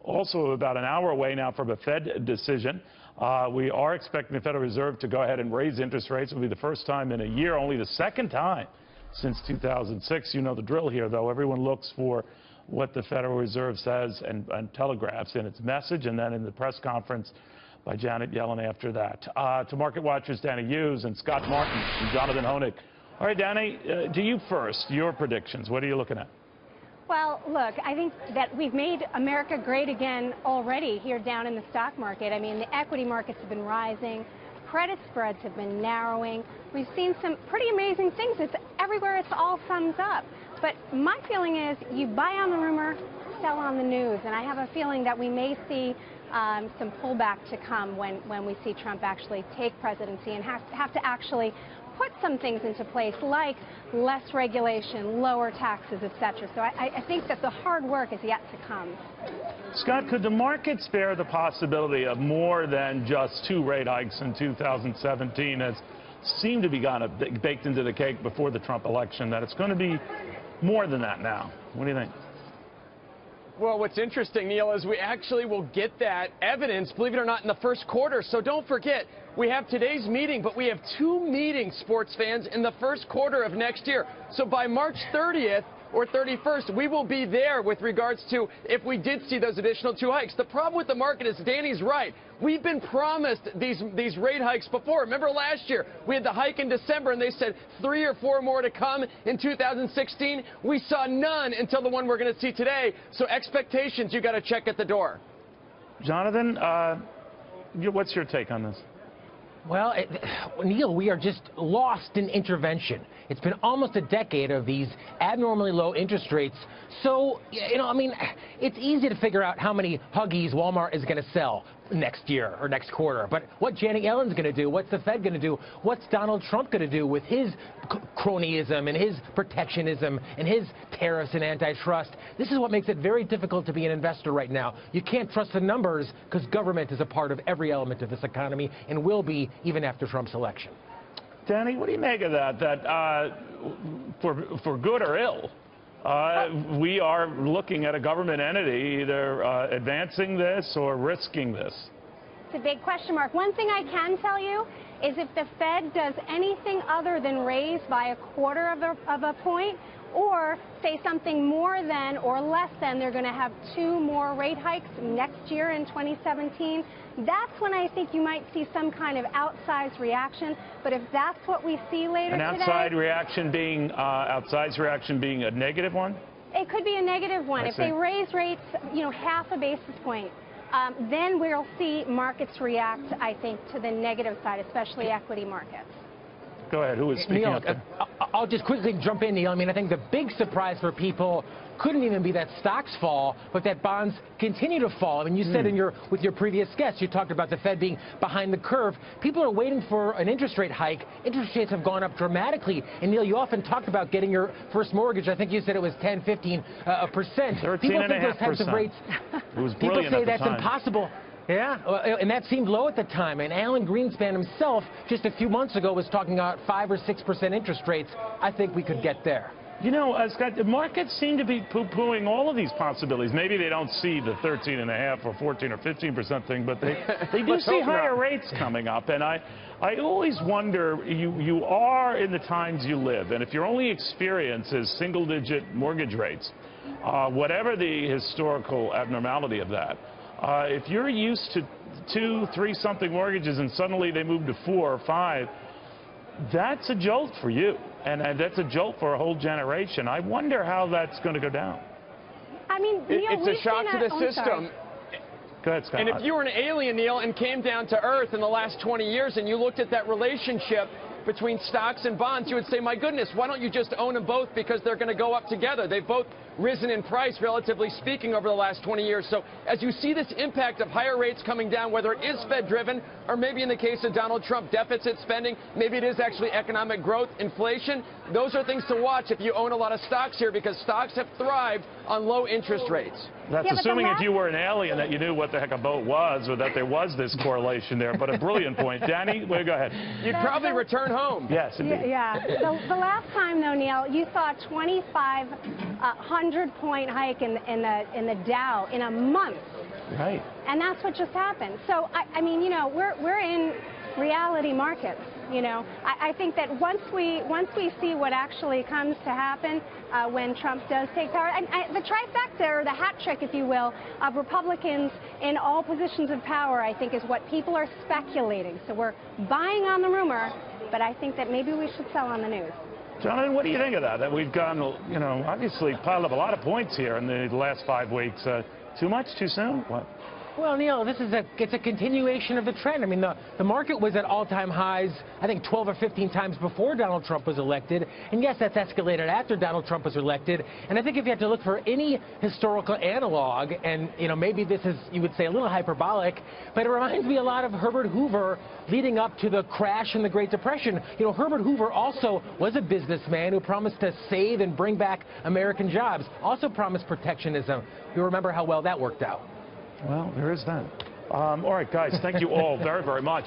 also about an hour away now from a Fed decision. We are expecting the Federal Reserve to go ahead and raise interest rates. It will be the first time in a year, only the second time since 2006. You know the drill here, though. Everyone looks for what the Federal Reserve says and telegraphs in its message, and then in the press conference by Janet Yellen after that. To market watchers, Dani Hughes and Scott Martin and Jonathan Hoenig. All right, Dani, to you first, your predictions. What are you looking at? Well, look, I think that we've made America great again already here down in the stock market. I mean, the equity markets have been rising. Credit spreads have been narrowing. We've seen some pretty amazing things. It's everywhere. It's all thumbs up. But my feeling is you buy on the rumor, sell on the news. And I have a feeling that we may see some pullback to come when we see Trump actually take presidency and have to actually put some things into place, like less regulation, lower taxes, etc. So I think that the hard work is yet to come. Scott, could the markets bear the possibility of more than just 2 rate hikes in 2017, as seemed to be kind of baked into the cake before the Trump election, that it's going to be more than that now? What do you think? Well, what's interesting, Neil, is we actually will get that evidence, believe it or not, in the first quarter. So don't forget, we have today's meeting, but we have 2 meetings, sports fans, in the first quarter of next year. So by March 30th or 31st, we will be there with regards to if we did see those additional 2 hikes. The problem with the market is Danny's right. We've been promised these rate hikes before. Remember last year, we had the hike in December, and they said 3 or 4 more to come in 2016. We saw none until the one we're going to see today. So expectations, you got to check at the door. Jonathan, what's your take on this? Well, Neil, we are just lost in intervention. It's been almost a decade of these abnormally low interest rates. So, I mean, it's easy to figure out how many Huggies Walmart is going to sell next year or next quarter. But what Janet Yellen's going to do, what's the Fed going to do, what's Donald Trump going to do with his cronyism and his protectionism and his tariffs and antitrust? This is what makes it very difficult to be an investor right now. You can't trust the numbers because government is a part of every element of this economy and will be even after Trump's election. Dani, what do you make of that? That for good or ill, we are looking at a government entity either advancing this or risking this. It's a big question mark. One thing I can tell you is if the Fed does anything other than raise by 1/4 of a point, or say something more than or less than they're going to have 2 more rate hikes next year in 2017, that's when I think you might see some kind of outsized reaction. But if that's what we see later today... outsized reaction being a negative one? It could be a negative one. If they raise rates, 1/2 basis point, then we'll see markets react, I think, to the negative side, especially equity markets. Go ahead. Who is speaking Neil, up there? I'll just quickly jump in, Neil. I mean, I think the big surprise for people couldn't even be that stocks fall, but that bonds continue to fall. I mean, you said with your previous guest, you talked about the Fed being behind the curve. People are waiting for an interest rate hike. Interest rates have gone up dramatically. And, Neil, you often talked about getting your first mortgage. I think you said it was 10, 15%. People think those types of rates. It was people brilliant say at the that's time. Impossible. Yeah, and that seemed low at the time. And Alan Greenspan himself, just a few months ago, was talking about 5 or 6% interest rates. I think we could get there. Scott, the markets seem to be poo-pooing all of these possibilities. Maybe they don't see the 13.5% or 14 or 15% thing, but they do see higher rates coming up. And I always wonder, you are in the times you live, and if your only experience is single-digit mortgage rates, whatever the historical abnormality of that, if you're used to 2, 3-something mortgages and suddenly they move to 4 or 5, that's a jolt for you, and that's a jolt for a whole generation. I wonder how that's going to go down. I mean, Neil, it's a shock to the system. Go ahead, Scott. And if you were an alien, Neil, and came down to Earth in the last 20 years and you looked at that relationship between stocks and bonds, you would say, my goodness, why don't you just own them both, because they're going to go up together. They've both risen in price, relatively speaking, over the last 20 years. So as you see this impact of higher rates coming down, whether it is Fed-driven or maybe in the case of Donald Trump, deficit spending, maybe it is actually economic growth, inflation, those are things to watch if you own a lot of stocks here, because stocks have thrived on low interest rates. That's assuming if you were an alien that you knew what the heck a boat was, or that there was this correlation there, but a brilliant point. Dani, go ahead. You'd probably return home. Yes, indeed. Yeah. The last time, though, Neil, you saw a 2,500-point hike in the Dow in a month. Right. And that's what just happened. So, I mean, you know, we're in reality markets. You know, I think that once we see what actually comes to happen when Trump does take power, and the trifecta, or the hat trick, if you will, of Republicans in all positions of power, I think is what people are speculating. So we're buying on the rumor, but I think that maybe we should sell on the news. Jonathan, what do you think of that? That we've gone, you know, obviously piled up a lot of points here in the last 5 weeks. Too much? Too soon? What? Well, Neil, it's a continuation of the trend. I mean, the market was at all-time highs, I think 12 or 15 times before Donald Trump was elected. And yes, that's escalated after Donald Trump was elected. And I think if you had to look for any historical analog, and, you know, maybe this is, you would say, a little hyperbolic, but it reminds me a lot of Herbert Hoover leading up to the crash in the Great Depression. You know, Herbert Hoover also was a businessman who promised to save and bring back American jobs, also promised protectionism. You remember how well that worked out. Well, there is that. All right, guys, thank you all very, very much.